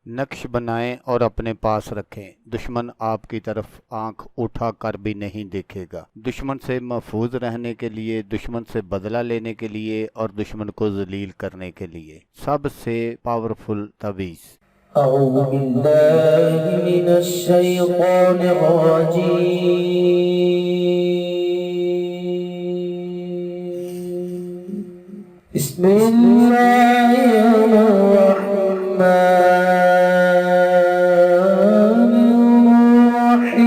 नक्श बनाएं और अपने पास रखें। दुश्मन आपकी तरफ आंख उठा कर भी नहीं देखेगा। दुश्मन से महफूज रहने के लिए, दुश्मन से बदला लेने के लिए और दुश्मन को जलील करने के लिए सबसे पावरफुल तवीज़। أعوذ بالله من الشيطان الرجيم. بسم الله الرحمن الرحيم.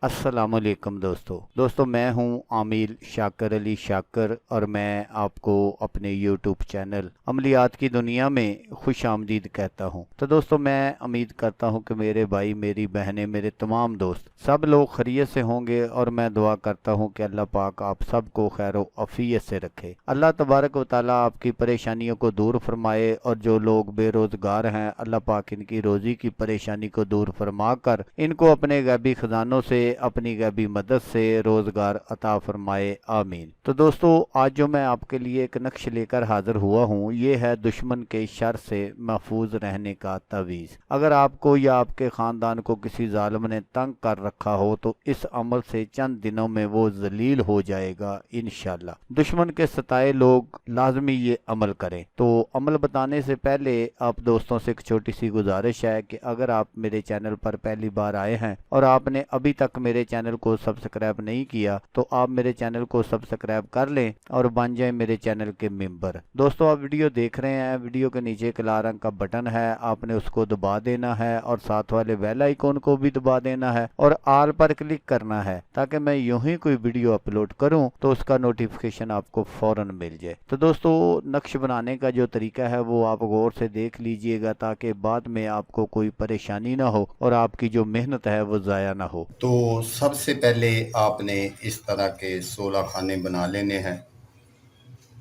अस्सलामुअलैकुम दोस्तों मैं हूं आमिल शाकर अली शाकर और मैं आपको अपने YouTube चैनल अमलियात की दुनिया में खुश आमदीद कहता हूं। तो दोस्तों मैं उम्मीद करता हूं कि मेरे भाई, मेरी बहनें, मेरे तमाम दोस्त सब लोग खैरियत से होंगे और मैं दुआ करता हूं कि अल्लाह पाक आप सबको खैर व आफियत से रखे। अल्लाह तबारक व तआला आपकी परेशानियों को दूर फरमाए और जो लोग बेरोज़गार हैं अल्लाह पाक इनकी रोज़ी की परेशानी को दूर फरमा कर इनको अपने गैबी खजानों से, अपनी गैबी मदद से रोजगार अता फरमाए, आमीन। तो दोस्तों आज जो मैं आपके लिए एक नक्श लेकर हाजिर हुआ हूँ, ये है दुश्मन के शर से महफूज रहने का तवीज़। अगर आपको या आपके ख़ानदान को किसी जालिम ने तंग कर रखा हो तो इस अमल से चंद दिनों में वो जलील हो जाएगा इंशाल्लाह। दुश्मन के सताए लोग लाजमी ये अमल करें। तो अमल बताने से पहले आप दोस्तों से एक छोटी सी गुजारिश है कि अगर आप मेरे चैनल पर पहली बार आए हैं और आपने अभी तक मेरे चैनल को सब्सक्राइब नहीं किया तो आप मेरे चैनल को सब्सक्राइब कर लें और बन जाएं मेरे चैनल के मेंबर। दोस्तों आप वीडियो देख रहे हैं, वीडियो के नीचे एक लाल रंग का बटन है, आपने उसको दबा देना है और साथ वाले बेल आइकॉन को भी दबा देना है और ऑल पर क्लिक करना है ताकि मैं यूं ही कोई वीडियो अपलोड करूं तो उसका नोटिफिकेशन आपको फौरन मिल जाए। तो दोस्तों नक्श बनाने का जो तरीका है वो आप गौर से देख लीजिएगा ताकि बाद में आपको कोई परेशानी ना हो और आपकी जो मेहनत है वो ज़ाया ना हो। तो सबसे पहले आपने इस तरह के 16 खाने बना लेने हैं।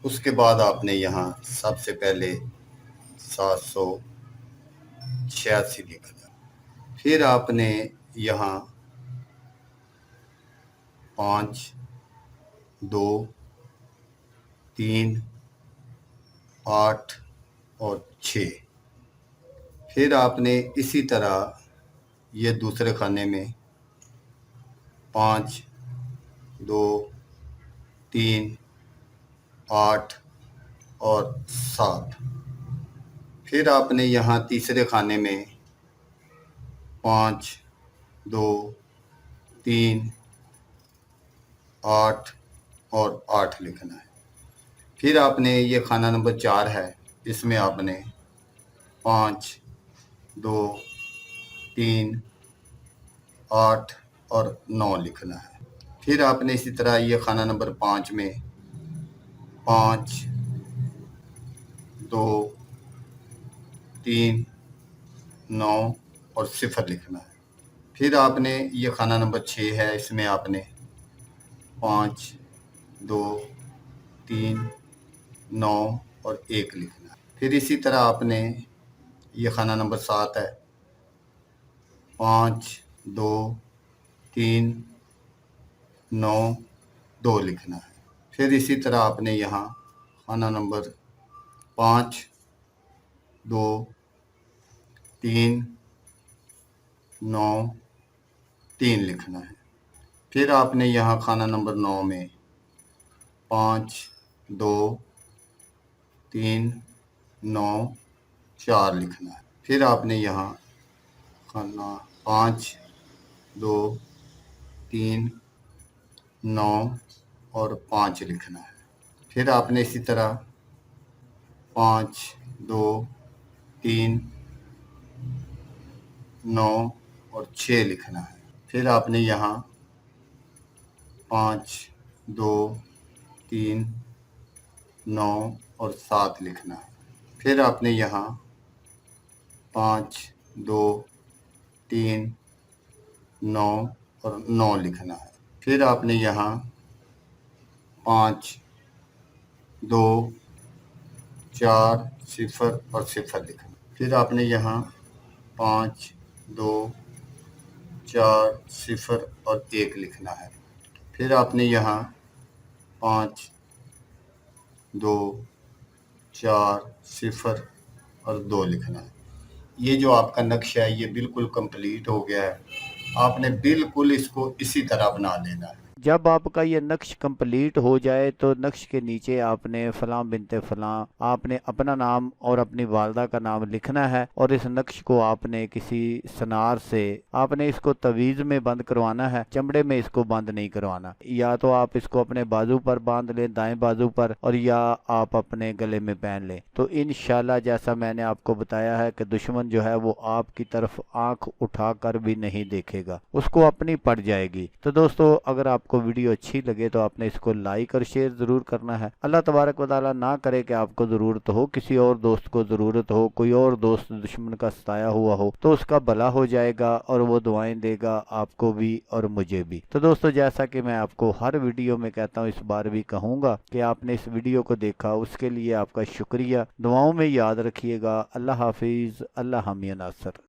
उसके बाद आपने यहाँ सबसे पहले 786 लिखना। फिर आपने यहाँ 5, 2, 3, 8 और 6। फिर आपने इसी तरह ये दूसरे खाने में 5, 2, 3, 8 और 7। फिर आपने यहाँ तीसरे खाने में 5, 2, 3, 8 और 8 लिखना है। फिर आपने ये खाना नंबर 4 है, इसमें आपने 5, 2, 3, 8 और 9 लिखना है। फिर आपने इसी तरह ये खाना नंबर 5 में 5, 2, 3, 9 और 0 लिखना है। फिर आपने ये खाना नंबर 6 है, इसमें आपने 5, 2, 3, 9 और 1 लिखना है। फिर इसी तरह आपने ये खाना नंबर 7 है, 5, 2, 3, 9, 2 लिखना है। फिर इसी तरह आपने यहाँ खाना नंबर 5, 2, 3, 9, 3 लिखना है। फिर आपने यहाँ खाना नंबर 9 में 5, 2, 3, 9, 4 लिखना है। फिर आपने यहाँ खाना 5, 2, 3, 9 और 5 लिखना है। फिर आपने इसी तरह 5, 2, 3, 9 और 6 लिखना है। फिर आपने यहाँ 5, 2, 3, 9 और 7 लिखना है। फिर आपने यहाँ 5, 2, 3, 9 और 9 लिखना है। फिर आपने यहाँ 5, 2, 4, 0 और 0 लिखना। फिर आपने यहाँ 5, 2, 4, 0 और 1 लिखना है। फिर आपने यहाँ 5, 2 4 0 और 2 लिखना है। ये जो आपका नक्शा है ये बिल्कुल कंप्लीट हो गया है। आपने बिल्कुल इसको इसी तरह बना लेना है। जब आपका ये नक्श कंप्लीट हो जाए तो नक्श के नीचे आपने फलां बिनते फलां आपने अपना नाम और अपनी वालदा का नाम लिखना है और इस नक्श को आपने किसी सनार से आपने इसको तवीज़ में बंद करवाना है, चमड़े में इसको बंद नहीं करवाना। या तो आप इसको अपने बाजू पर बांध लें, दाएं बाजू पर, और या आप अपने गले में पहन लें। तो इंशाल्लाह जैसा मैंने आपको बताया है कि दुश्मन जो है वो आपकी तरफ आंख उठाकर भी नहीं देखेगा, उसको अपनी पड़ जाएगी। तो दोस्तों अगर आपको वीडियो अच्छी लगे तो आपने इसको लाइक और शेयर जरूर करना है। अल्लाह तबारक व तआला ना करे कि आपको जरूरत हो, किसी और दोस्त को जरूरत हो, कोई और दोस्त दुश्मन का सताया हुआ हो, तो उसका भला हो जाएगा और वो दुआएं देगा आपको भी और मुझे भी। तो दोस्तों जैसा कि मैं आपको हर वीडियो में कहता हूँ, इस बार भी कहूंगा कि आपने इस वीडियो को देखा उसके लिए आपका शुक्रिया। दुआओं में याद रखिएगा। अल्लाह हाफिज, अल्लाह हामी नासर।